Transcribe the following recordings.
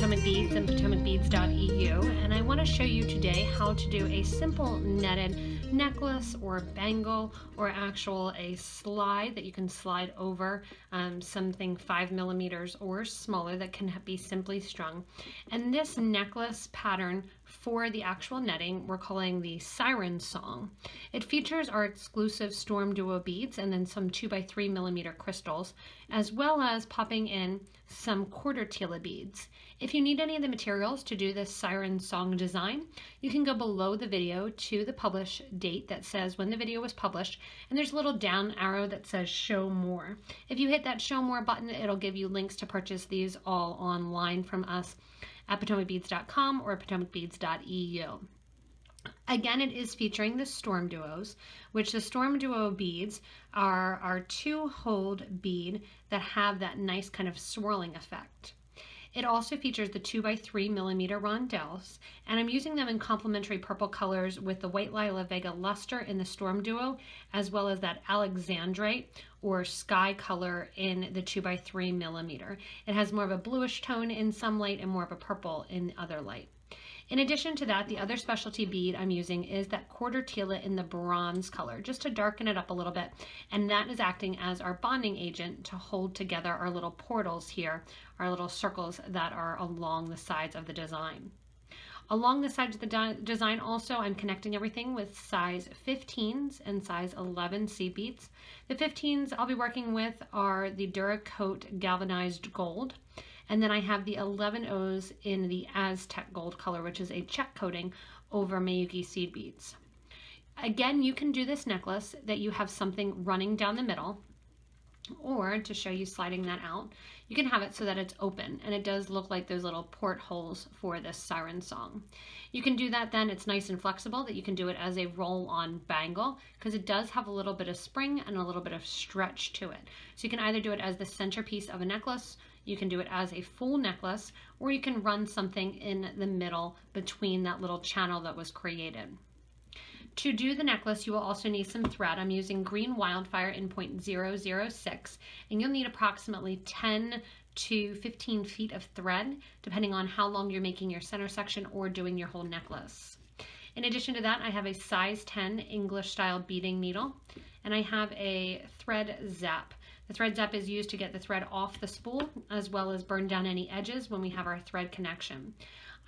Potomac Beads and PotomacBeads.eu, and I want to show you today how to do a simple netted necklace or bangle, or a slide that you can slide over something 5 millimeters or smaller that can be simply strung. And this necklace pattern for the actual netting we're calling the Sirens Song. It features our exclusive StormDuo beads and then some 2x3 millimeter crystals, as well as popping in some Tila beads. If you need any of the materials to do this Sirens Song design, you can go below the video to the publish date that says when the video was published, and there's a little down arrow that says show more. If you hit that show more button, it'll give you links to purchase these all online from us at PotomacBeads.com or PotomacBeads.eu. Again, it is featuring the StormDuos, which the StormDuo beads are our 2-hold bead that have that nice kind of swirling effect. It also features the 2x3 millimeter Rondelles, and I'm using them in complementary purple colors with the white Lila Vega luster in the StormDuo, as well as that Alexandrite or sky color in the 2x3 millimeter. It has more of a bluish tone in some light and more of a purple in other light. In addition to that, the other specialty bead I'm using is that Tila in the bronze color, just to darken it up a little bit. And that is acting as our bonding agent to hold together our little portals here, our little circles that are along the sides of the design. Along the sides of the design also, I'm connecting everything with size 15s and size 11 seed beads. The 15s I'll be working with are the Duracoat Galvanized Gold. And then I have the 11 O's in the Aztec Gold color, which is a check coating over Miyuki seed beads. Again, you can do this necklace that you have something running down the middle, or to show you sliding that out, you can have it so that it's open, and it does look like those little portholes for this Siren Song. You can do that then, it's nice and flexible, that you can do it as a roll-on bangle, because it does have a little bit of spring and a little bit of stretch to it. So you can either do it as the centerpiece of a necklace, you can do it as a full necklace, or you can run something in the middle between that little channel that was created. To do the necklace, you will also need some thread. I'm using Green Wildfire in 0.006, and you'll need approximately 10 to 15 feet of thread, depending on how long you're making your center section or doing your whole necklace. In addition to that, I have a size 10 English style beading needle, and I have a thread zap. The thread zap is used to get the thread off the spool, as well as burn down any edges when we have our thread connection.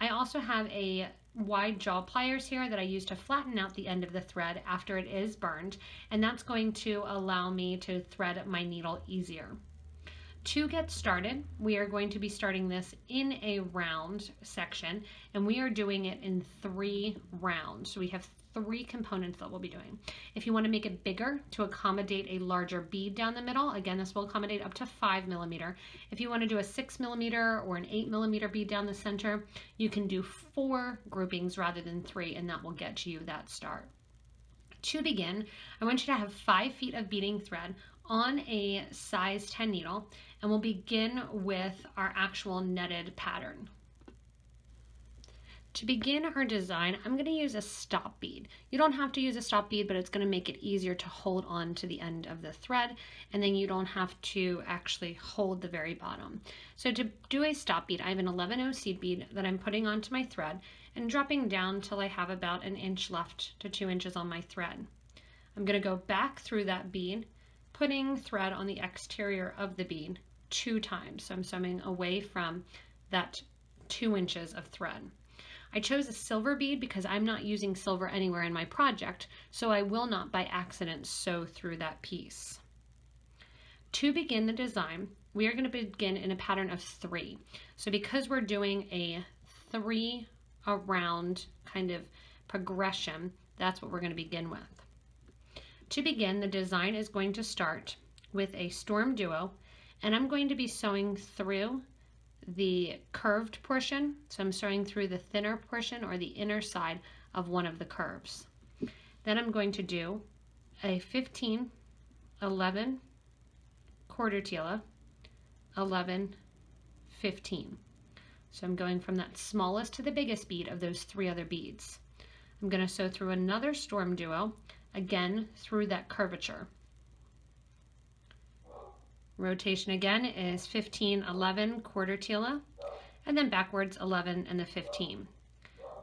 I also have a wide jaw pliers here that I use to flatten out the end of the thread after it is burned, and that's going to allow me to thread my needle easier. To get started, we are going to be starting this in a round section, and we are doing it in 3 rounds. So we have 3 components that we'll be doing. If you want to make it bigger to accommodate a larger bead down the middle, again, this will accommodate up to 5 millimeter. If you want to do a 6 millimeter or an 8 millimeter bead down the center, you can do 4 groupings rather than 3, and that will get you that start. To begin, I want you to have 5 feet of beading thread on a size 10 needle, and we'll begin with our actual netted pattern. To begin our design, I'm going to use a stop bead. You don't have to use a stop bead, but it's going to make it easier to hold on to the end of the thread, and then you don't have to actually hold the very bottom. So to do a stop bead, I have an 11O seed bead that I'm putting onto my thread and dropping down till I have about 1 inch left to 2 inches on my thread. I'm going to go back through that bead, putting thread on the exterior of the bead 2 times. So I'm sewing away from that 2 inches of thread. I chose a silver bead because I'm not using silver anywhere in my project, so I will not by accident sew through that piece. To begin the design, we are going to begin in a pattern of 3. So because we're doing a 3 around kind of progression, that's what we're going to begin with. To begin, the design is going to start with a StormDuo, and I'm going to be sewing through the curved portion. So I'm sewing through the thinner portion or the inner side of one of the curves. Then I'm going to do a 15, 11, Tila, 11, 15. So I'm going from that smallest to the biggest bead of those 3 other beads. I'm going to sew through another StormDuo, again through that curvature. Rotation again is 15, 11, Tila, and then backwards 11 and the 15.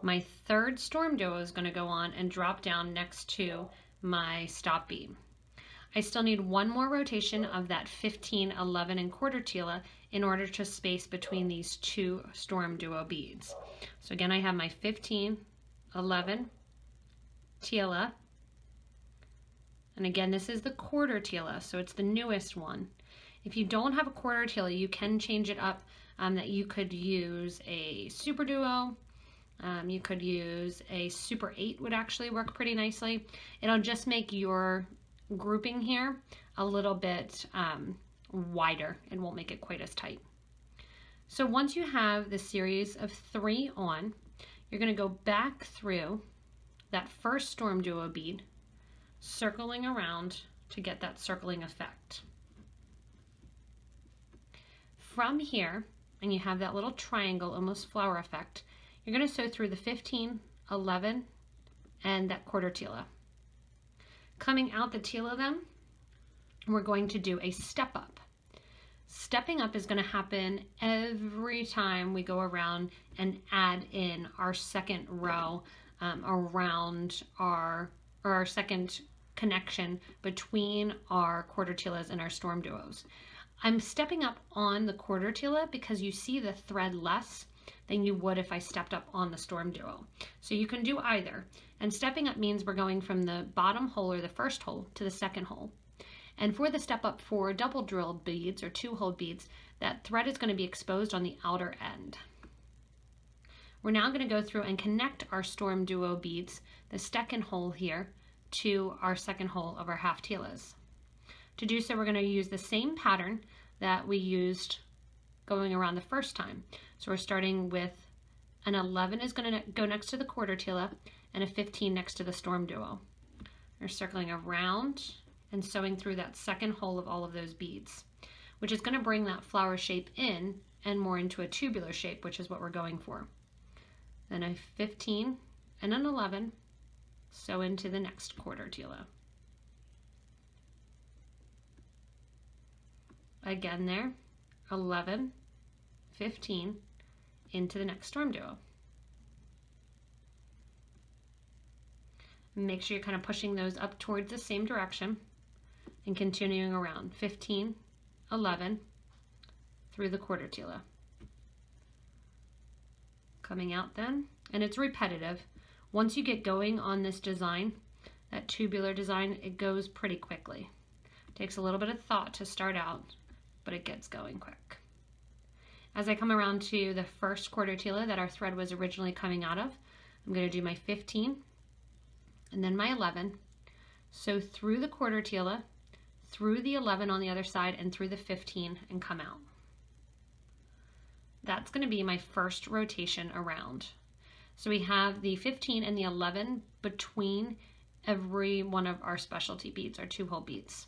My third StormDuo is going to go on and drop down next to my stop bead. I still need one more rotation of that 15, 11 and quarter Tila in order to space between these two StormDuo beads. So again, I have my 15, 11 Tila, and again, this is the quarter Tila, so it's the newest one. If you don't have a quarter Tila, you can change it up, that you could use a Super Duo. You could use a Super 8 would actually work pretty nicely. It'll just make your grouping here a little bit wider and won't make it quite as tight. So once you have the series of 3 on, you're going to go back through that first StormDuo bead, circling around to get that circling effect. From here, and you have that little triangle, almost flower effect, you're going to sew through the 15, 11, and that quarter Tila. Coming out the Tila then, we're going to do a step up. Stepping up is going to happen every time we go around and add in our second row around our second connection between our quarter Tilas and our StormDuos. I'm stepping up on the quarter Tila because you see the thread less than you would if I stepped up on the StormDuo. So you can do either. And stepping up means we're going from the bottom hole or the first hole to the second hole. And for the step up for double drilled beads or 2-hole beads, that thread is going to be exposed on the outer end. We're now going to go through and connect our StormDuo beads, the second hole here, to our second hole of our half Tilas. To do so, we're going to use the same pattern that we used going around the first time. So we're starting with an 11 is going to go next to the quarter Tila and a 15 next to the StormDuo. We're circling around and sewing through that second hole of all of those beads, which is going to bring that flower shape in and more into a tubular shape, which is what we're going for. Then a 15 and an 11, sew into the next quarter Tila. Again there, 11, 15, into the next StormDuo. Make sure you're kind of pushing those up towards the same direction and continuing around. 15, 11, through the quarter Tila. Coming out then, and it's repetitive. Once you get going on this design, that tubular design, it goes pretty quickly. It takes a little bit of thought to start out, but it gets going quick. As I come around to the first quarter Tila that our thread was originally coming out of, I'm going to do my 15 and then my 11. So through the quarter Tila, through the 11 on the other side, and through the 15 and come out. That's going to be my first rotation around. So we have the 15 and the 11 between every one of our specialty beads, our 2-hole beads.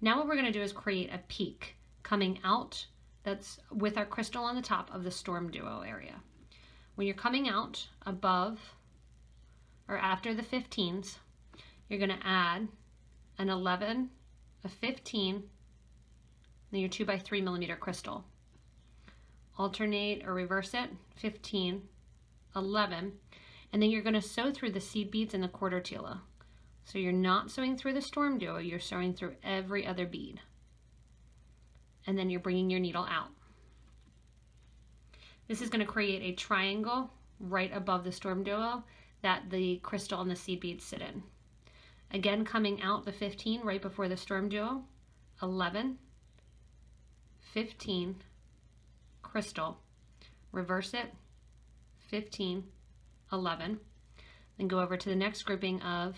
Now what we're going to do is create a peak coming out that's with our crystal on the top of the StormDuo area. When you're coming out above or after the 15s, you're going to add an 11, a 15, then your 2x3 millimeter crystal. Alternate or reverse it, 15, 11, and then you're going to sew through the seed beads in the quarter Tila. So you're not sewing through the StormDuo, you're sewing through every other bead. And then you're bringing your needle out. This is going to create a triangle right above the StormDuo that the crystal and the seed beads sit in. Again, coming out the 15 right before the StormDuo, 11, 15, crystal, reverse it, 15, 11, then go over to the next grouping of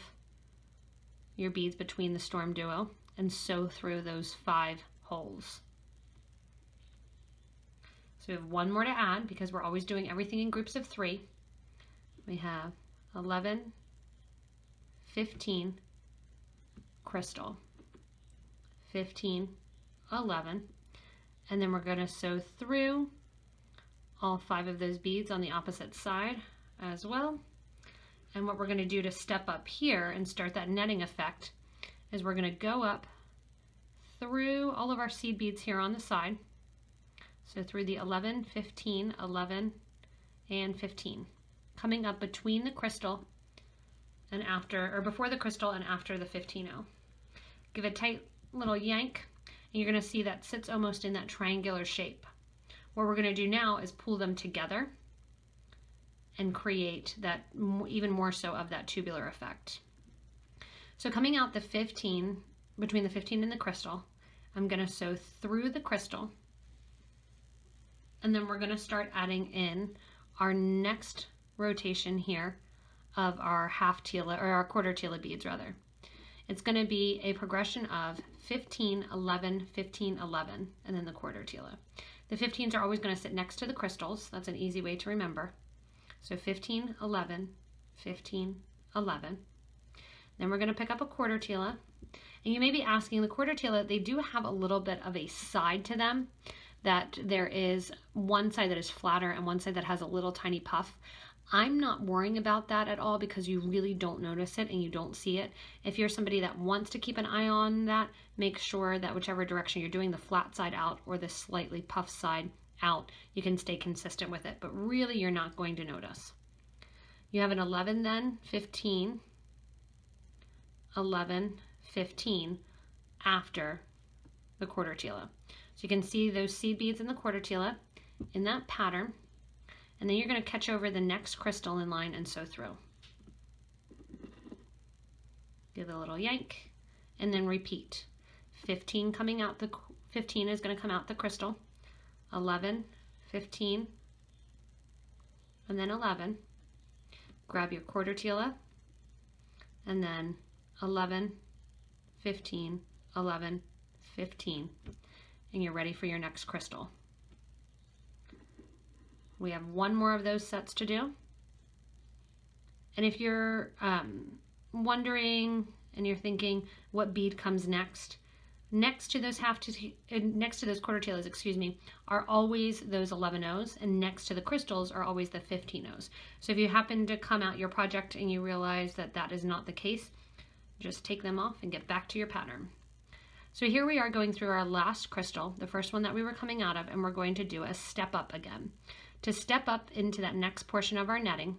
your beads between the StormDuo and sew through those 5 holes. So we have one more to add because we're always doing everything in groups of 3. We have 11, 15, crystal, 15, 11, and then we're going to sew through all 5 of those beads on the opposite side as well. And what we're going to do to step up here and start that netting effect is we're going to go up through all of our seed beads here on the side, So through the 11, 15, 11, and 15. Coming up between the crystal and after, or before the crystal and after the 15-0. Give a tight little yank, and you're going to see that sits almost in that triangular shape. What we're going to do now is pull them together and create that even more so of that tubular effect. So coming out the 15, between the 15 and the crystal, I'm going to sew through the crystal, and then we're going to start adding in our next rotation here of our half Tila, or our quarter Tila beads rather. It's going to be a progression of 15, 11, 15, 11, and then the quarter Tila. The 15s are always going to sit next to the crystals. That's an easy way to remember. So 15, 11, 15, 11. Then we're going to pick up a quarter Tila. And you may be asking, the quarter Tila, they do have a little bit of a side to them, that there is one side that is flatter and one side that has a little tiny puff. I'm not worrying about that at all because you really don't notice it and you don't see it. If you're somebody that wants to keep an eye on that, make sure that whichever direction you're doing, the flat side out or the slightly puff side out, you can stay consistent with it, but really you're not going to notice. You have an 11 then, 15, 11, 15 after the quarter Tila. So you can see those seed beads in the quarter Tila in that pattern, and then you're going to catch over the next crystal in line and sew through. Give it a little yank and then repeat. 15 coming out, the 15 is going to come out the crystal, 11, 15, and then 11. Grab your quarter Tila, and then 11, 15, 11, 15, and you're ready for your next crystal. We have one more of those sets to do. And if you're wondering and you're thinking what bead comes next, next to those quarter Tilas, excuse me, are always those 11-0s, and next to the crystals are always the 15-0s. So if you happen to come out your project and you realize that that is not the case, just take them off and get back to your pattern. So here we are going through our last crystal, the first one that we were coming out of, and we're going to do a step up again. To step up into that next portion of our netting,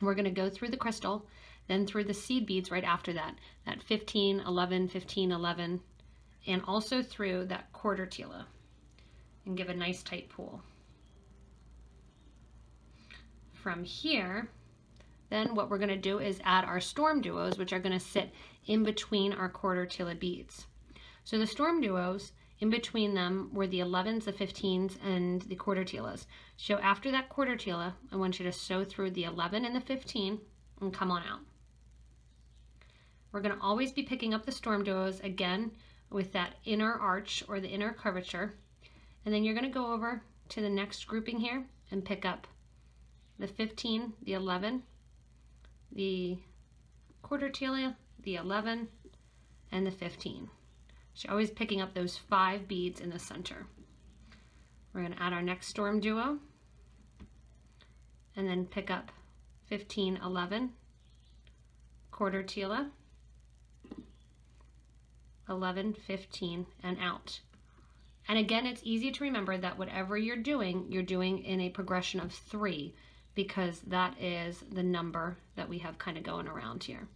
we're going to go through the crystal, then through the seed beads right after that, that 15, 11, 15, 11, and also through that quarter Tila, and give a nice tight pull. From here, then what we're going to do is add our StormDuos, which are going to sit in between our quarter Tila beads. So the StormDuos, in between them were the 11s, the 15s, and the quarter Tilas. So after that quarter Tila, I want you to sew through the 11 and the 15 and come on out. We're going to always be picking up the StormDuos again with that inner arch or the inner curvature, and then you're going to go over to the next grouping here and pick up the 15, the 11, the quarter Tila, the 11, and the 15. So you're always picking up those 5 beads in the center. We're going to add our next StormDuo and then pick up 15, 11, quarter Tila, 11, 15, and out. And again, it's easy to remember that whatever you're doing in a progression of 3, because that is the number that we have kind of going around here.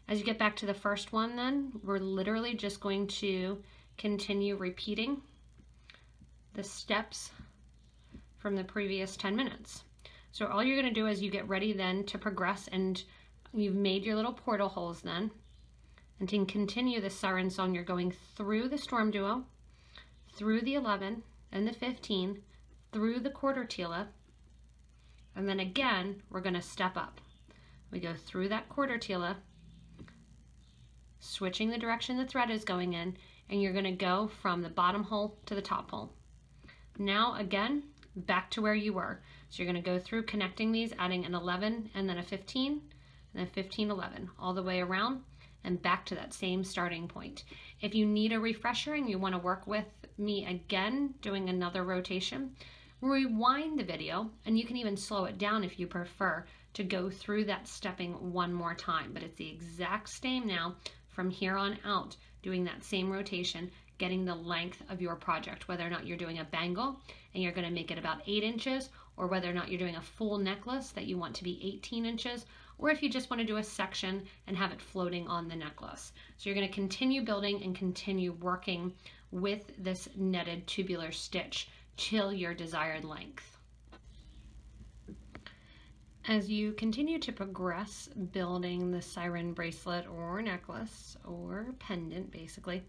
As you get back to the first one, then we're literally just going to continue repeating the steps from the previous 10 minutes. So all you're going to do is you get ready then to progress, and you've made your little portal holes then. And to continue the Sirens Song, you're going through the StormDuo, through the 11 and the 15, through the quarter Tila, and then again we're going to step up. We go through that quarter Tila, switching the direction the thread is going in, and you're going to go from the bottom hole to the top hole. Now again, back to where you were. So you're going to go through connecting these, adding an 11 and then a 15, and then 15, 11, all the way around and back to that same starting point. If you need a refresher and you want to work with me again doing another rotation, rewind the video, and you can even slow it down if you prefer to go through that stepping one more time. But it's the exact same now from here on out, doing that same rotation, getting the length of your project, whether or not you're doing a bangle and you're going to make it about 8 inches, or whether or not you're doing a full necklace that you want to be 18 inches, or if you just want to do a section and have it floating on the necklace. So you're going to continue building and continue working with this netted tubular stitch till your desired length. As you continue to progress building the siren bracelet or necklace or pendant, basically,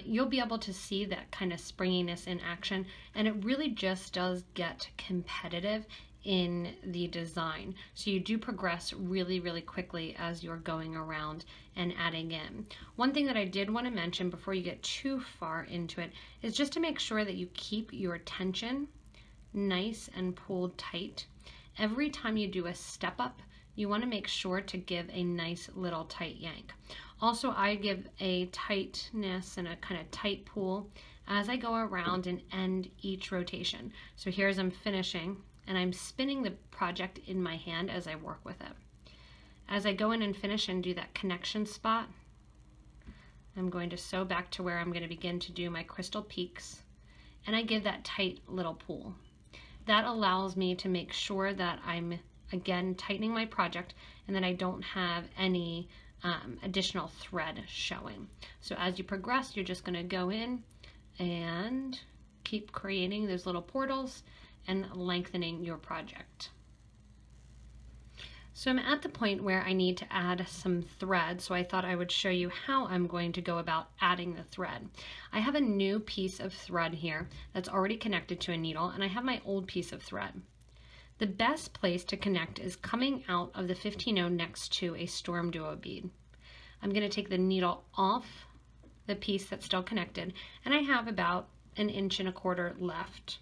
you'll be able to see that kind of springiness in action, and it really just does get competitive in the design. So you do progress really, really quickly as you're going around and adding in. One thing that I did want to mention before you get too far into it is just to make sure that you keep your tension nice and pulled tight. Every time you do a step up, you want to make sure to give a nice little tight yank. Also, I give a tightness and a kind of tight pull as I go around and end each rotation. So here as I'm finishing, and I'm spinning the project in my hand as I work with it. As I go in and finish and do that connection spot, I'm going to sew back to where I'm going to begin to do my crystal peaks, and I give that tight little pull. That allows me to make sure that I'm, again, tightening my project and that I don't have any additional thread showing. So as you progress, you're just going to go in and keep creating those little portals and lengthening your project. So I'm at the point where I need to add some thread, so I thought I would show you how I'm going to go about adding the thread. I have a new piece of thread here that's already connected to a needle, and I have my old piece of thread. The best place to connect is coming out of the 15-0 next to a StormDuo bead. I'm going to take the needle off the piece that's still connected, and I have about 1.25 inches left.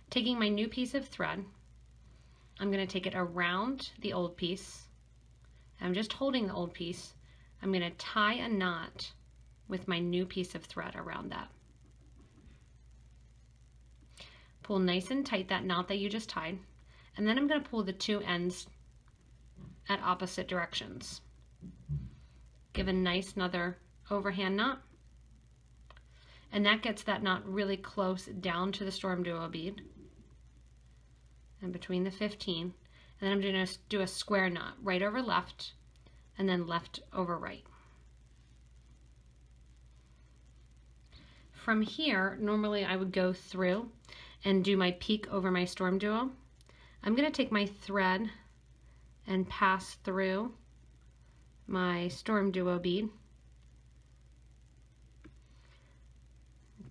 Taking my new piece of thread, I'm going to take it around the old piece. I'm just holding the old piece. I'm going to tie a knot with my new piece of thread around that. Pull nice and tight that knot that you just tied, and then I'm going to pull the two ends at opposite directions. Give a nice another overhand knot, and that gets that knot really close down to the StormDuo bead and between the 15, and then I'm going to do a square knot, right over left and then left over right. From here, normally I would go through and do my peak over my StormDuo. I'm going to take my thread and pass through my StormDuo bead.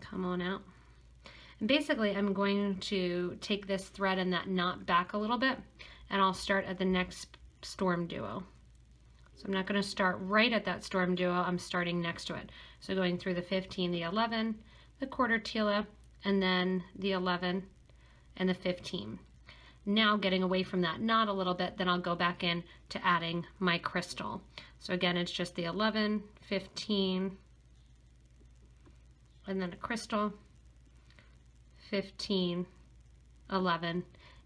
Come on out. And basically I'm going to take this thread and that knot back a little bit, and I'll start at the next StormDuo. So I'm not going to start right at that StormDuo, I'm starting next to it. So going through the 15, the 11, the quarter Tila, and then the 11 and the 15. Now getting away from that knot a little bit, then I'll go back in to adding my crystal. So again, it's just the 11, 15, and then a crystal, 15, 11,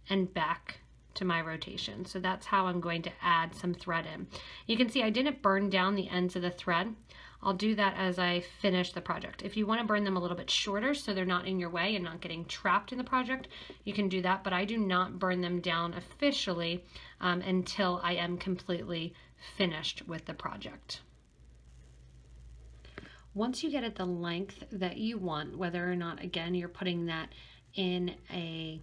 and back to my rotation. So that's how I'm going to add some thread in. You can see I didn't burn down the ends of the thread. I'll do that as I finish the project. If you want to burn them a little bit shorter so they're not in your way and not getting trapped in the project, you can do that, but I do not burn them down officially until I am completely finished with the project. Once you get at the length that you want, whether or not, again, you're putting that in a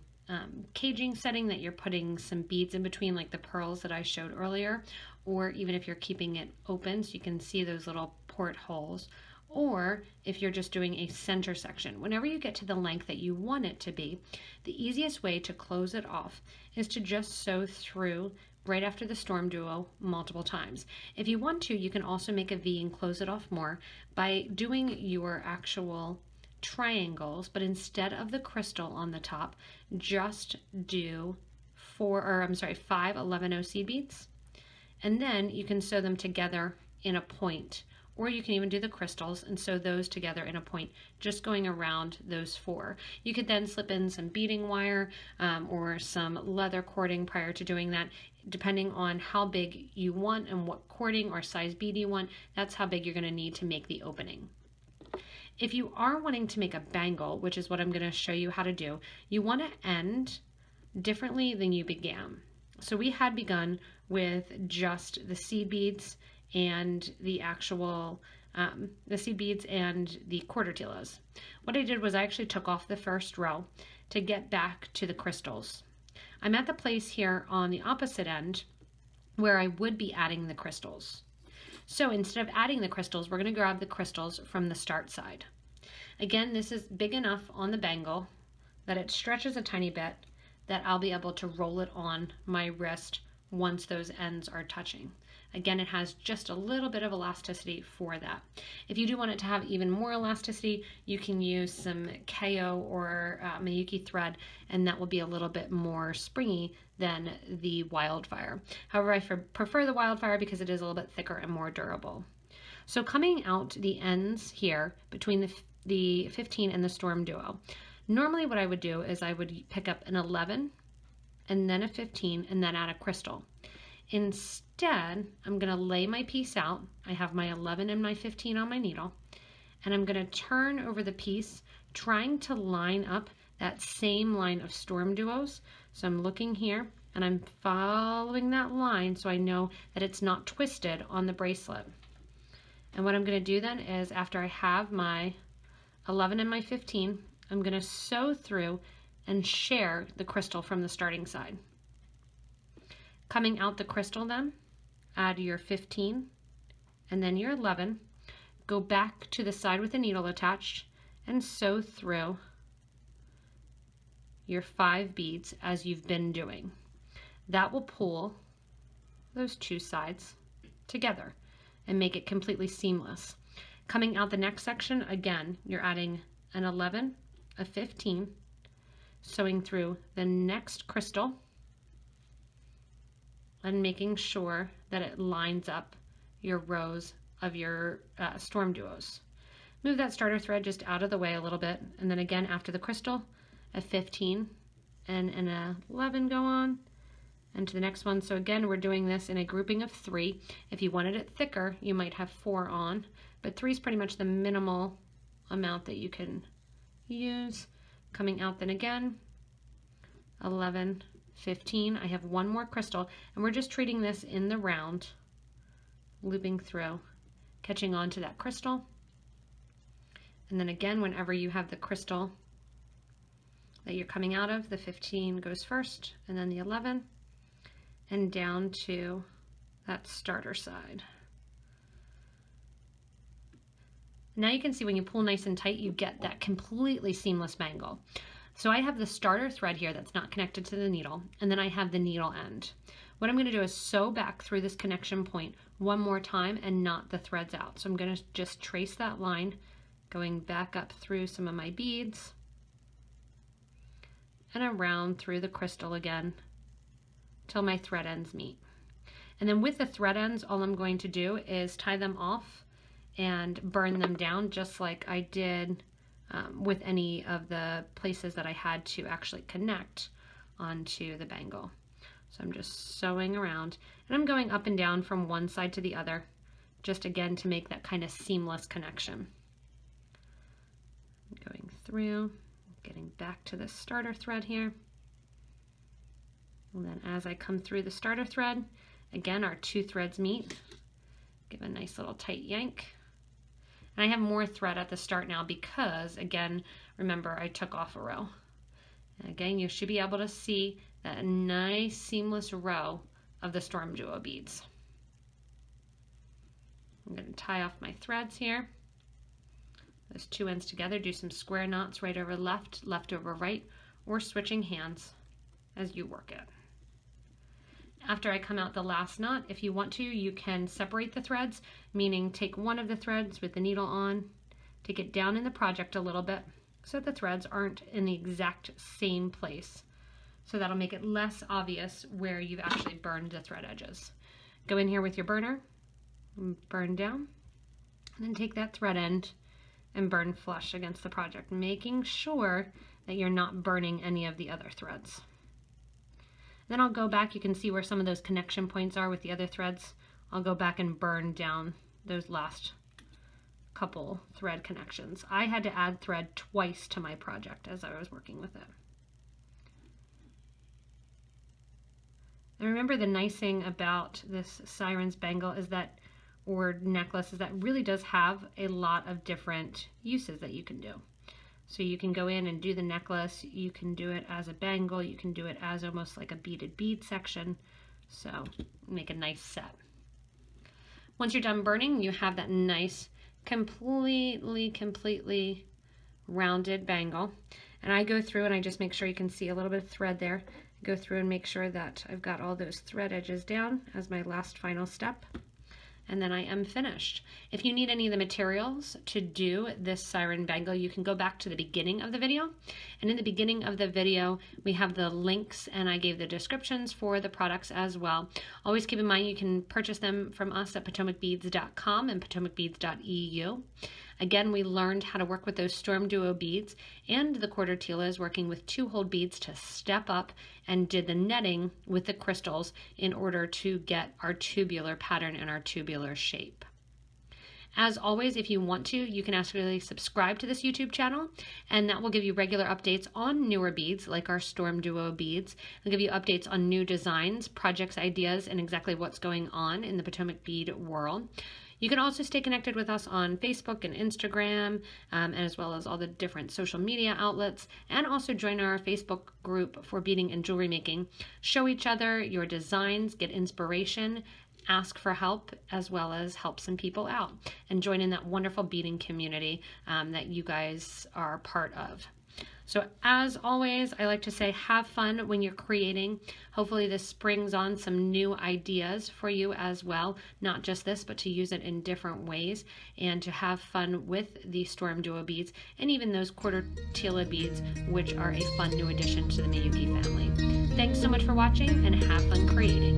caging setting, that you're putting some beads in between like the pearls that I showed earlier, or even if you're keeping it open so you can see those little portholes, or if you're just doing a center section, whenever you get to the length that you want it to be, the easiest way to close it off is to just sew through right after the StormDuo multiple times. If you want to, you can also make a V and close it off more by doing your actual triangles, but instead of the crystal on the top, just do 5 11-0 seed beads, and then you can sew them together in a point, or you can even do the crystals and sew those together in a point, just going around those 4. You could then slip in some beading wire or some leather cording prior to doing that. Depending on how big you want and what cording or size bead you want, that's how big you're going to need to make the opening. If you are wanting to make a bangle, which is what I'm going to show you how to do, you want to end differently than you began. So we had begun with just the seed beads and the actual the seed beads and the quarter tilas. What I did was I actually took off the first row to get back to the crystals. I'm at the place here on the opposite end where I would be adding the crystals. So instead of adding the crystals, we're going to grab the crystals from the start side. Again, this is big enough on the bangle that it stretches a tiny bit, that I'll be able to roll it on my wrist once those ends are touching. Again, it has just a little bit of elasticity for that. If you do want it to have even more elasticity, you can use some KO or Miyuki thread, and that will be a little bit more springy than the Wildfire. However, I prefer the Wildfire because it is a little bit thicker and more durable. So coming out the ends here between the 15 and the StormDuo, normally what I would do is I would pick up an 11 and then a 15 and then add a crystal. Instead, I'm going to lay my piece out. I have my 11 and my 15 on my needle, and I'm going to turn over the piece, trying to line up that same line of StormDuos. So I'm looking here and I'm following that line so I know that it's not twisted on the bracelet. And what I'm going to do then is, after I have my 11 and my 15, I'm going to sew through and share the crystal from the starting side. Coming out the crystal then, add your 15 and then your 11, go back to the side with the needle attached and sew through your 5 beads as you've been doing. That will pull those two sides together and make it completely seamless. Coming out the next section, again, you're adding an 11, a 15, sewing through the next crystal, and making sure that it lines up your rows of your StormDuos. Move that starter thread just out of the way a little bit, and then again after the crystal, a 15 and an 11 go on, and to the next one. So again, we're doing this in a grouping of 3. If you wanted it thicker, you might have 4 on, but 3 is pretty much the minimal amount that you can use. Coming out then again, 11, 15, I have 1 more crystal, and we're just treating this in the round, looping through, catching on to that crystal. And then again, whenever you have the crystal that you're coming out of, the 15 goes first, and then the 11, and down to that starter side. Now you can see when you pull nice and tight, you get that completely seamless bangle. So I have the starter thread here that's not connected to the needle, and then I have the needle end. What I'm going to do is sew back through this connection point one more time and knot the threads out. So I'm going to just trace that line, going back up through some of my beads and around through the crystal again till my thread ends meet. And then with the thread ends, all I'm going to do is tie them off and burn them down, just like I did with any of the places that I had to actually connect onto the bangle. So I'm just sewing around, and I'm going up and down from one side to the other, just again to make that kind of seamless connection. Going through, getting back to the starter thread here. And then as I come through the starter thread, again, our 2 threads meet. Give a nice little tight yank. And I have more thread at the start now because, again, remember I took off a row. And again, you should be able to see that nice seamless row of the StormDuo beads. I'm going to tie off my threads here. Those 2 ends together, do some square knots right over left, left over right, or switching hands as you work it. After I come out the last knot, if you want to, you can separate the threads, meaning take one of the threads with the needle on, take it down in the project a little bit so that the threads aren't in the exact same place. So that'll make it less obvious where you've actually burned the thread edges. Go in here with your burner, burn down, and then take that thread end and burn flush against the project, making sure that you're not burning any of the other threads. Then I'll go back, you can see where some of those connection points are with the other threads. I'll go back and burn down those last couple thread connections. I had to add thread twice to my project as I was working with it. And remember, the nice thing about this Sirens bangle is that, or necklace, is that it really does have a lot of different uses that you can do. So you can go in and do the necklace, you can do it as a bangle, you can do it as almost like a beaded bead section. So make a nice set. Once you're done burning, you have that nice, completely rounded bangle. And I go through and I just make sure you can see a little bit of thread there. Go through and make sure that I've got all those thread edges down as my last final step. And then I am finished. If you need any of the materials to do this siren bangle, you can go back to the beginning of the video. And in the beginning of the video, we have the links, and I gave the descriptions for the products as well. Always keep in mind you can purchase them from us at PotomacBeads.com and PotomacBeads.eu. Again, we learned how to work with those StormDuo beads, and the quarter Tila is working with 2-hole beads to step up and did the netting with the crystals in order to get our tubular pattern and our tubular shape. As always, if you want to, you can actually subscribe to this YouTube channel, and that will give you regular updates on newer beads like our StormDuo beads. It'll give you updates on new designs, projects, ideas, and exactly what's going on in the Potomac bead world. You can also stay connected with us on Facebook and Instagram, as well as all the different social media outlets, and also join our Facebook group for beading and jewelry making. Show each other your designs, get inspiration, ask for help, as well as help some people out, and join in that wonderful beading community that you guys are part of. So as always, I like to say, have fun when you're creating. Hopefully this springs on some new ideas for you as well. Not just this, but to use it in different ways and to have fun with the StormDuo beads and even those quarter Tila beads, which are a fun new addition to the Miyuki family. Thanks so much for watching, and have fun creating.